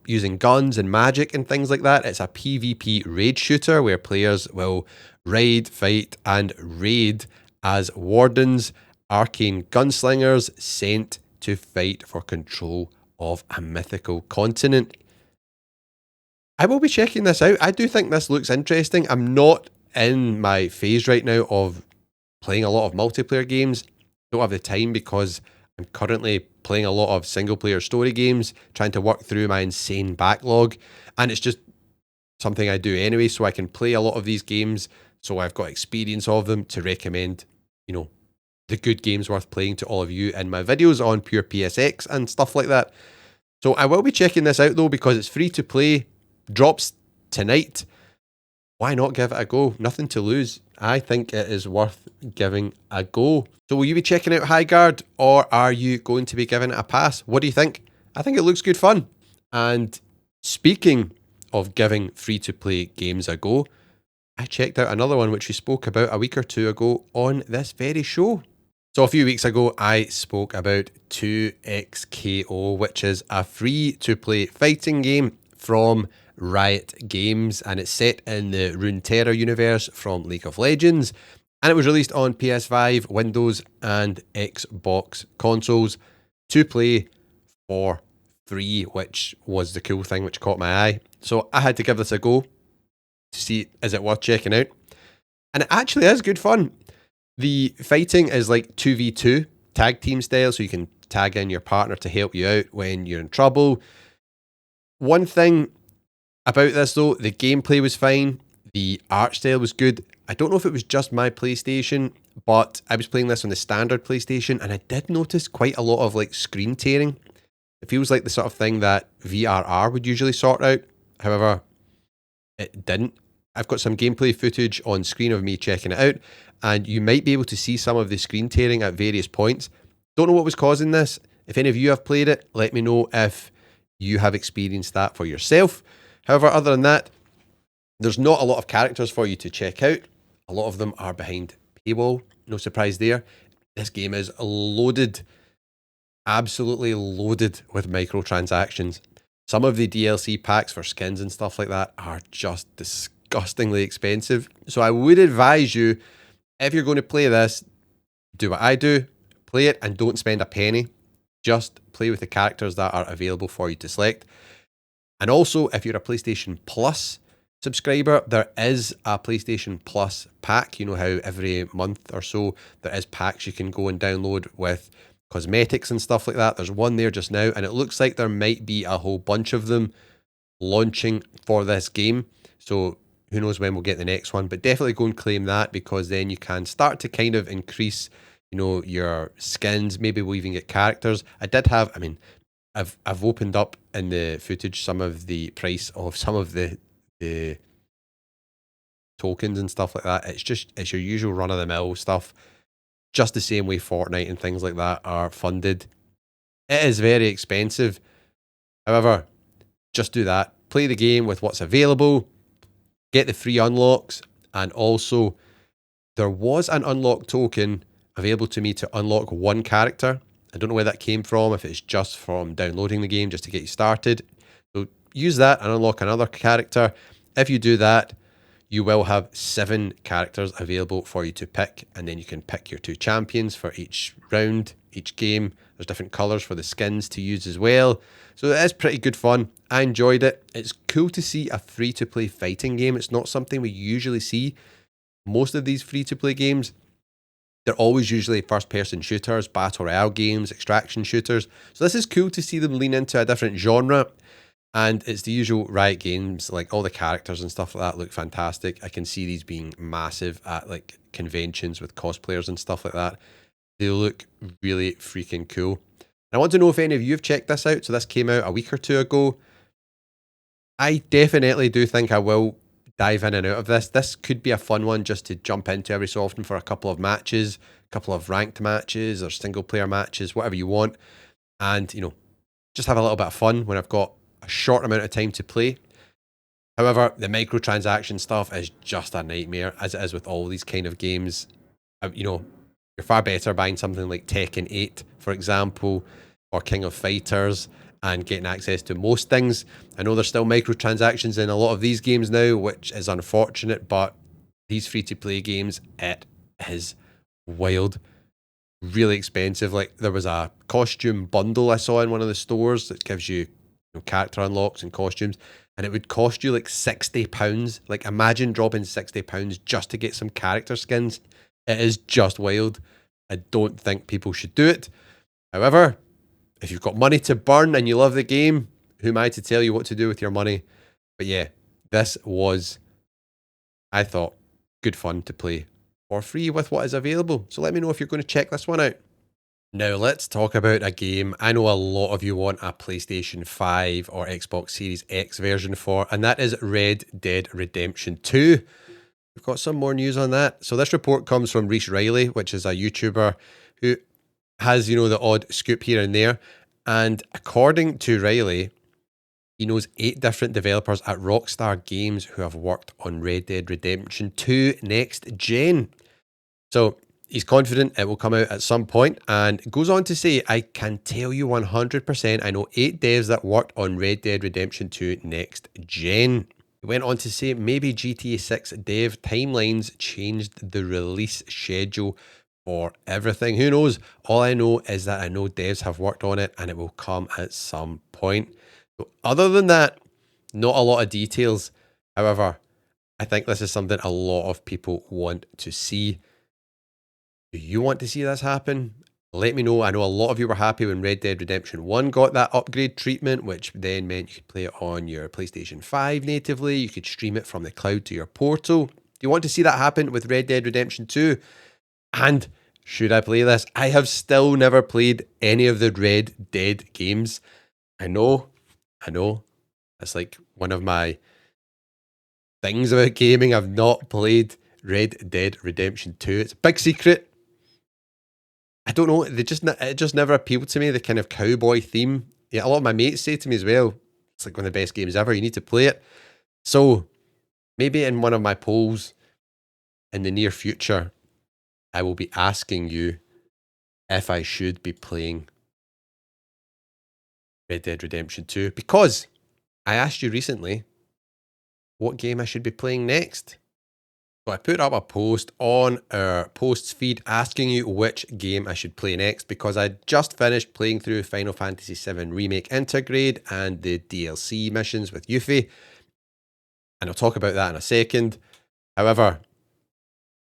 Speaker 1: using guns and magic and things like that. It's a PvP raid shooter where players will raid, fight, and raid as wardens, arcane gunslingers sent to fight for control of a mythical continent. I will be checking this out. I do think this looks interesting. I'm not in my phase right now of playing a lot of multiplayer games. Don't have the time because I'm currently playing a lot of single player story games, trying to work through my insane backlog. And it's just something I do anyway, so I can play a lot of these games. So I've got experience of them to recommend, the good games worth playing to all of you in my videos on Pure PSX and stuff like that. So I will be checking this out though, because it's free to play, drops tonight. Why not give it a go? Nothing to lose. I think it is worth giving a go. So will you be checking out Highguard, or are you going to be giving it a pass? What do you think? I think it looks good fun. And speaking of giving free-to-play games a go, I checked out another one which we spoke about a week or two ago on this very show. So a few weeks ago, I spoke about 2XKO, which is a free-to-play fighting game from Riot Games, and it's set in the Runeterra universe from League of Legends, and it was released on PS5, Windows, and Xbox consoles to play for free, which was the cool thing which caught my eye. So I had to give this a go to see, is it worth checking out? And it actually is good fun. The fighting is like 2v2 tag team style, so you can tag in your partner to help you out when you're in trouble. One thing about this though, the gameplay was fine, the art style was good. I don't know if it was just my PlayStation, but I was playing this on the standard PlayStation, and I did notice quite a lot of like screen tearing. It feels like the sort of thing that VRR would usually sort out. However, it didn't. I've got some gameplay footage on screen of me checking it out, and you might be able to see some of the screen tearing at various points. Don't know what was causing this. If any of you have played it, let me know if you have experienced that for yourself. However, other than that, there's not a lot of characters for you to check out. A lot of them are behind paywall. No surprise there. This game is loaded, absolutely loaded with microtransactions. Some of the DLC packs for skins and stuff like that are just disgustingly expensive. So I would advise you, if you're going to play this, do what I do. Play it and don't spend a penny. Just play with the characters that are available for you to select. And also, if you're a PlayStation Plus subscriber, there is a PlayStation Plus pack. You know how every month or so there is packs you can go and download with cosmetics and stuff like that. There's one there just now, and it looks like there might be a whole bunch of them launching for this game. So who knows when we'll get the next one, but definitely go and claim that, because then you can start to kind of increase, your skins. Maybe we'll even get characters. I've opened up in the footage some of the price of some of the tokens and stuff like that. It's your usual run-of-the-mill stuff, just the same way Fortnite and things like that are funded. It is very expensive. However, just do that. Play the game with what's available, get the free unlocks, and also there was an unlock token available to me to unlock one character. I don't know where that came from, if it's just from downloading the game just to get you started. So use that and unlock another character. If you do that, you will have 7 characters available for you to pick, and then you can pick your 2 champions for each round, each game. There's different colours for the skins to use as well. So it is pretty good fun. I enjoyed it. It's cool to see a free-to-play fighting game. It's not something we usually see. Most of these free-to-play games, they're always usually first-person shooters, battle royale games, extraction shooters. So this is cool to see them lean into a different genre. And it's the usual Riot Games, like all the characters and stuff like that look fantastic. I can see these being massive at like conventions with cosplayers and stuff like that. They look really freaking cool. And I want to know if any of you have checked this out. So this came out a week or two ago. I definitely do think I will dive in and out of this. This could be a fun one just to jump into every so often for a couple of matches, a couple of ranked matches or single player matches, whatever you want. And, just have a little bit of fun when I've got a short amount of time to play. However, the microtransaction stuff is just a nightmare, as it is with all these kind of games. You're far better buying something like Tekken 8, for example, or King of Fighters, and getting access to most things. I know there's still microtransactions in a lot of these games now, which is unfortunate, but these free-to-play games, it is wild, really expensive. Like there was a costume bundle I saw in one of the stores that gives you, character unlocks and costumes, and it would cost you like £60. Like imagine dropping £60 just to get some character skins. It is just wild. I don't think people should do it. However, if you've got money to burn and you love the game, who am I to tell you what to do with your money? But yeah, this was, I thought, good fun to play for free with what is available. So let me know if you're going to check this one out. Now let's talk about a game I know a lot of you want a PlayStation 5 or Xbox Series X version for, and that is Red Dead Redemption 2. We've got some more news on that. So this report comes from Reese Riley, which is a YouTuber who has, the odd scoop here and there. And according to Riley, he knows 8 different developers at Rockstar Games who have worked on Red Dead Redemption 2 next gen. So he's confident it will come out at some point, and goes on to say, I can tell you 100% I know 8 devs that worked on Red Dead Redemption 2 next gen. He went on to say maybe GTA 6 dev timelines changed the release schedule for everything. Who knows? All I know is that I know devs have worked on it and it will come at some point. So other than that, not a lot of details. However, I think this is something a lot of people want to see. Do you want to see this happen? Let me know. I know a lot of you were happy when Red Dead Redemption 1 got that upgrade treatment, which then meant you could play it on your PlayStation 5 natively. You could stream it from the cloud to your portal. Do you want to see that happen with Red Dead Redemption 2? And should I play this? I have still never played any of the Red Dead games. I know. It's like one of my things about gaming. I've not played Red Dead Redemption 2. It's a big secret. I don't know. It just never appealed to me, the kind of cowboy theme. Yeah, a lot of my mates say to me as well, it's like one of the best games ever. You need to play it. So maybe in one of my polls in the near future, I will be asking you if I should be playing Red Dead Redemption 2, because I asked you recently what game I should be playing next. So I put up a post on our posts feed asking you which game I should play next, because I just finished playing through Final Fantasy VII Remake Intergrade and the DLC missions with Yuffie, and I'll talk about that in a second. However,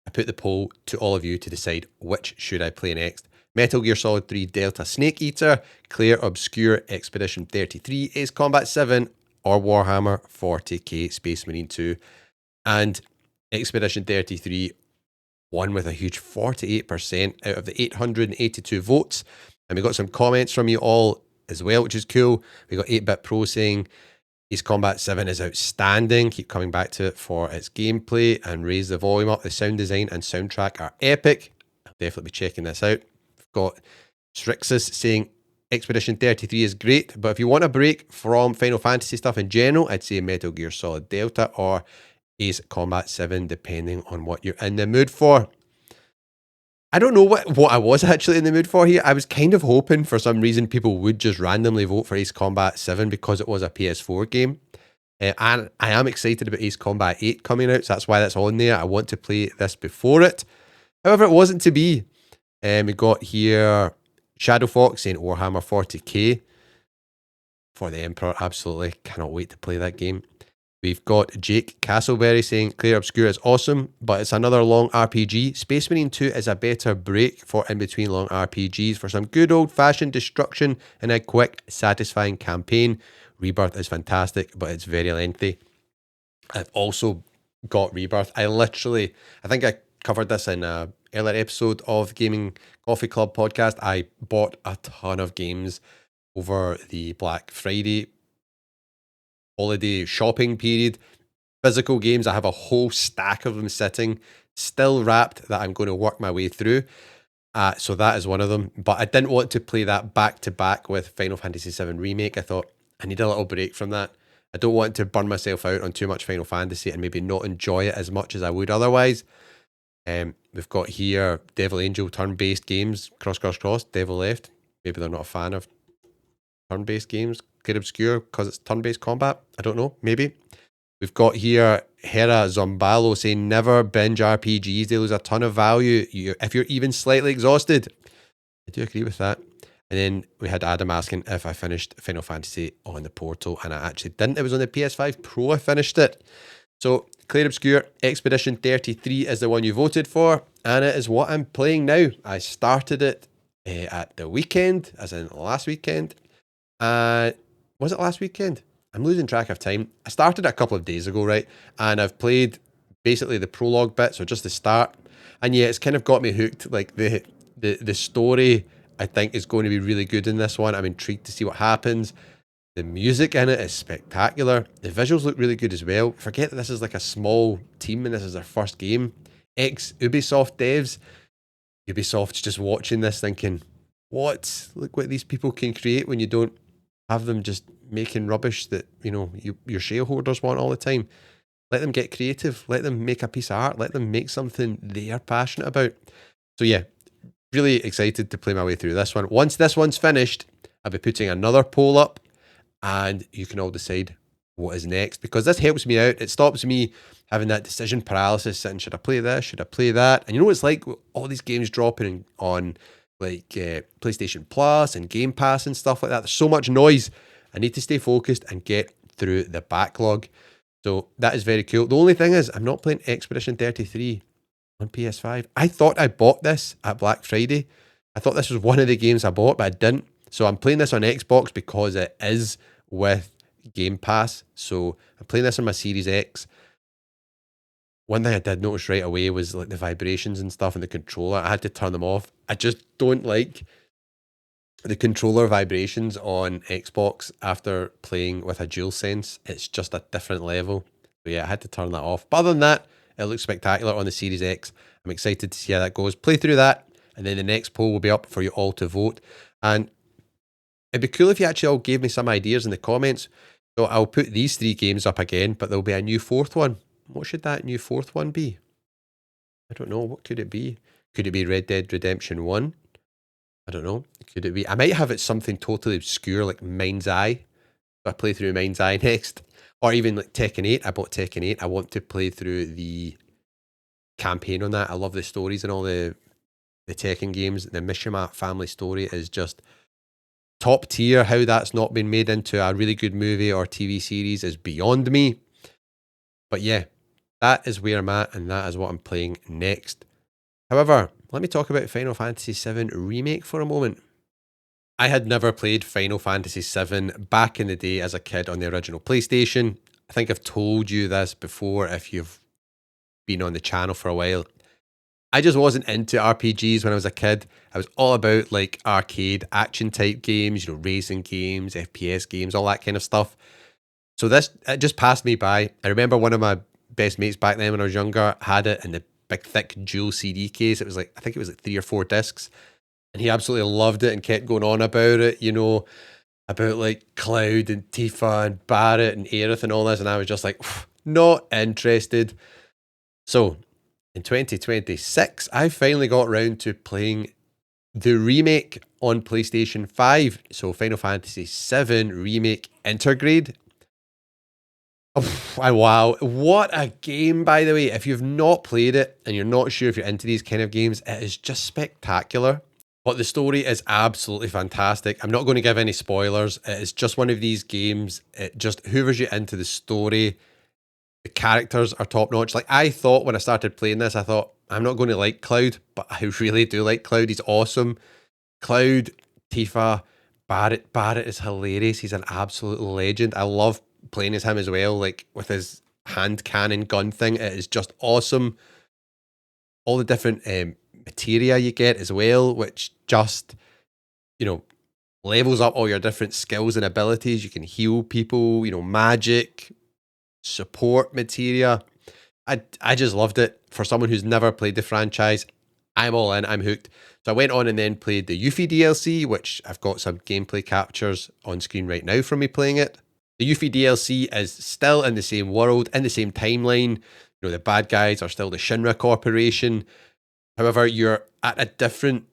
Speaker 1: I put the poll to all of you to decide which should I play next. Metal Gear Solid 3 Delta Snake Eater, Claire Obscure Expedition 33, Ace Combat 7, or Warhammer 40k Space Marine 2. And Expedition 33 won with a huge 48% out of the 882 votes. And we got some comments from you all as well, which is cool. We got 8-Bit Pro saying Ace Combat 7 is outstanding. Keep coming back to it for its gameplay and raise the volume up. The sound design and soundtrack are epic. I'll definitely be checking this out. We've got Strixus saying Expedition 33 is great, but if you want a break from Final Fantasy stuff in general, I'd say Metal Gear Solid Delta or Ace Combat 7, depending on what you're in the mood for. I don't know what I was actually in the mood for here. I was kind of hoping for some reason people would just randomly vote for Ace Combat 7 because it was a PS4 game. And I am excited about Ace Combat 8 coming out, so that's why that's on there. I want to play this before it. However, it wasn't to be. We got here Shadow Fox saying Warhammer 40k for the Emperor. Absolutely cannot wait to play that game. We've got Jake Castleberry saying Claire Obscure is awesome, but it's another long RPG. Space Marine 2 is a better break for in between long RPGs for some good old fashioned destruction and a quick, satisfying campaign. Rebirth is fantastic, but it's very lengthy. I've also got Rebirth. I think I covered this in an earlier episode of Gaming Coffee Club podcast. I bought a ton of games over the Black Friday holiday shopping period. Physical games, I have a whole stack of them sitting, still wrapped, that I'm going to work my way through. So that is one of them. But I didn't want to play that back to back with Final Fantasy VII Remake. I thought I need a little break from that. I don't want to burn myself out on too much Final Fantasy and maybe not enjoy it as much as I would otherwise. We've got here Devil Angel turn-based games. Cross. Devil left. Maybe they're not a fan of turn-based games. Clear Obscure because it's turn-based combat. I don't know. Maybe. We've got here Hera Zombalo saying, never binge RPGs. They lose a ton of value if you're even slightly exhausted. I do agree with that. And then we had Adam asking if I finished Final Fantasy on the Portal, and I actually didn't. It was on the PS5 Pro I finished it. So, Clear Obscure Expedition 33 is the one you voted for, and it is what I'm playing now. I started it at the weekend, as in last weekend. Was it last weekend? I'm losing track of time. I started it a couple of days ago, right? And I've played basically the prologue bit, so just the start. And yeah, it's kind of got me hooked. Like the story, I think, is going to be really good in this one. I'm intrigued to see what happens. The music in it is spectacular. The visuals look really good as well. Forget that this is like a small team and this is their first game. Ex-Ubisoft devs. Ubisoft's just watching this thinking, what? Look what these people can create when you don't have them just making rubbish that, you know, your shareholders want all the time. Let them get creative. Let them make a piece of art. Let them make something they are passionate about. So yeah, really excited to play my way through this one. Once this one's finished, I'll be putting another poll up and you can all decide what is next, because this helps me out. It stops me having that decision paralysis, saying, should I play this? Should I play that? And you know what it's like with all these games dropping on like PlayStation Plus and Game Pass and stuff like that. There's so much noise. I need to stay focused and get through the backlog. So that is very cool. The only thing is, I'm not playing Expedition 33 on PS5. I thought I bought this at Black Friday. I thought this was one of the games I bought, but I didn't. So I'm playing this on Xbox because it is with Game Pass. So I'm playing this on my Series X. One thing I did notice right away was like the vibrations and stuff and the controller. I had to turn them off. I just don't like the controller vibrations on Xbox after playing with a DualSense. It's just a different level. But yeah, I had to turn that off. But other than that, it looks spectacular on the Series X. I'm excited to see how that goes. Play through that, and then the next poll will be up for you all to vote. And it'd be cool if you actually all gave me some ideas in the comments. So I'll put these 3 games up again, but there'll be a new 4th one. What should that new 4th one be? I don't know. What could it be? Could it be Red Dead Redemption 1? I don't know. Could it be? I might have it something totally obscure like Mind's Eye. So I play through Mind's Eye next. Or even like Tekken 8. I bought Tekken 8. I want to play through the campaign on that. I love the stories and all the Tekken games. The Mishima family story is just top tier. How that's not been made into a really good movie or TV series is beyond me. But yeah, that is where I'm at, and that is what I'm playing next. However, let me talk about Final Fantasy VII Remake for a moment. I had never played Final Fantasy VII back in the day as a kid on the original PlayStation. I think I've told you this before if you've been on the channel for a while. I just wasn't into RPGs when I was a kid. I was all about like arcade action type games, you know, racing games, FPS games, all that kind of stuff. So it just passed me by. I remember one of my best mates back then when I was younger had it in the big thick dual CD case. It was like, I think it was like 3 or 4 discs. And he absolutely loved it and kept going on about it, you know, about like Cloud and Tifa and Barrett and Aerith and all this. And I was just like, not interested. So in 2026, I finally got around to playing the remake on PlayStation 5. So Final Fantasy VII Remake Intergrade. Oh, wow. What a game, by the way. If you've not played it and you're not sure if you're into these kind of games, it is just spectacular. But the story is absolutely fantastic. I'm not going to give any spoilers. It is just one of these games. It just hoovers you into the story. The characters are top notch. Like I thought when I started playing this, I thought, I'm not going to like Cloud, but I really do like Cloud. He's awesome. Cloud, Tifa, Barrett. Barrett is hilarious. He's an absolute legend. I love playing as him as well, like with his hand cannon gun thing. It is just awesome. All the different materia you get as well, which just, you know, levels up all your different skills and abilities. You can heal people, you know, magic, support materia. I just loved it. For someone who's never played the franchise, I'm all in, I'm hooked. So I went on and then played the Yuffie DLC, which I've got some gameplay captures on screen right now from me playing it. The Yuffie DLC is still in the same world, in the same timeline. You know, the bad guys are still the Shinra Corporation. However, you're at a different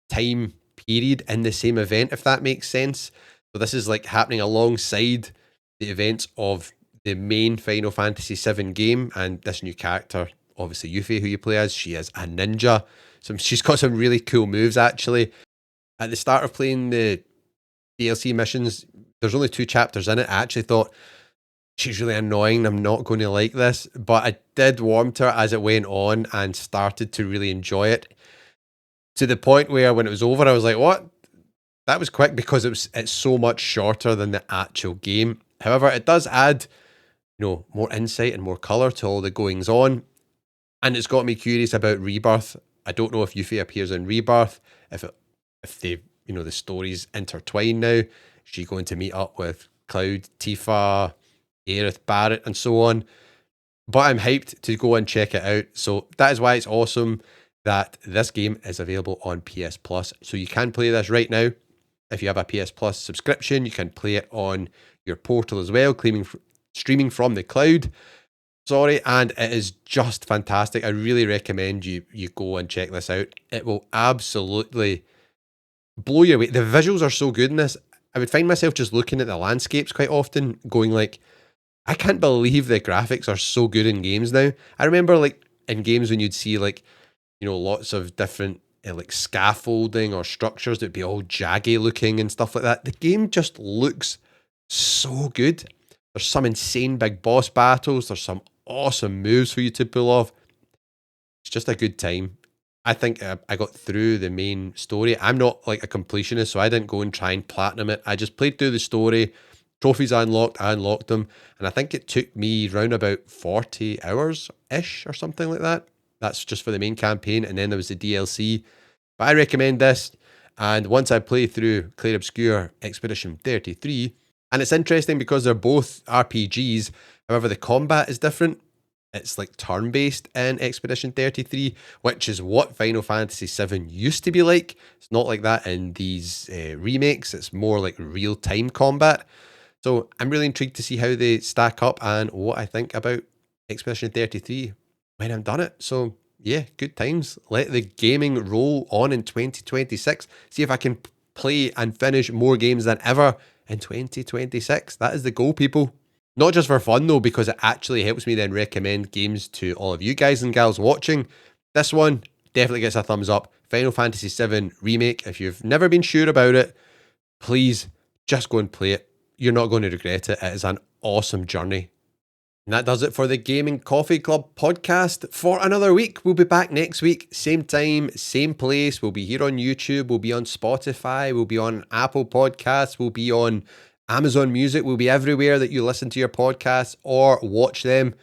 Speaker 1: time period in the same event, if that makes sense. So this is like happening alongside the events of the main Final Fantasy VII game, and this new character, obviously Yuffie, who you play as, she is a ninja. So she's got some really cool moves, actually. At the start of playing the DLC missions, there's only 2 chapters in it. I actually thought, she's really annoying, I'm not going to like this. But I did warm to her as it went on and started to really enjoy it. To the point where when it was over, I was like, what? That was quick, because it's so much shorter than the actual game. However, it does add, more insight and more colour to all the goings on. And it's got me curious about Rebirth. I don't know if Yuffie appears in Rebirth, if they, the stories intertwine now. Is she going to meet up with Cloud, Tifa, Aerith, Barrett, and so on? But I'm hyped to go and check it out. So that is why it's awesome that this game is available on PS Plus. So you can play this right now. If you have a PS Plus subscription, you can play it on your portal as well, streaming from the cloud. And it is just fantastic. I really recommend you go and check this out. It will absolutely blow you away. The visuals are so good in this. I would find myself just looking at the landscapes quite often, going like, I can't believe the graphics are so good in games now. I remember like in games when you'd see like, lots of different like scaffolding or structures that'd be all jaggy looking and stuff like that. The game just looks so good. There's some insane big boss battles. There's some awesome moves for you to pull off. It's just a good time. I think I got through the main story. I'm not like a completionist, so I didn't go and try and platinum it. I just played through the story. Trophies I unlocked them. And I think it took me round about 40 hours-ish or something like that. That's just for the main campaign. And then there was the DLC. But I recommend this. And once I play through Clair Obscur Expedition 33, and it's interesting because they're both RPGs. However, the combat is different. It's like turn-based in Expedition 33, which is what Final Fantasy VII used to be like. It's not like that in these remakes. It's more like real-time combat. So I'm really intrigued to see how they stack up and what I think about Expedition 33 when I'm done it. So yeah, good times. Let the gaming roll on in 2026. See if I can play and finish more games than ever in 2026. That is the goal, people. Not just for fun though, because it actually helps me then recommend games to all of you guys and gals watching. This one definitely gets a thumbs up. Final Fantasy VII Remake. If you've never been sure about it, please just go and play it. You're not going to regret it. It is an awesome journey. And that does it for the Gaming Coffee Club podcast for another week. We'll be back next week, same time, same place. We'll be here on YouTube. We'll be on Spotify. We'll be on Apple Podcasts. We'll be on Amazon Music. We'll be everywhere that you listen to your podcasts or watch them.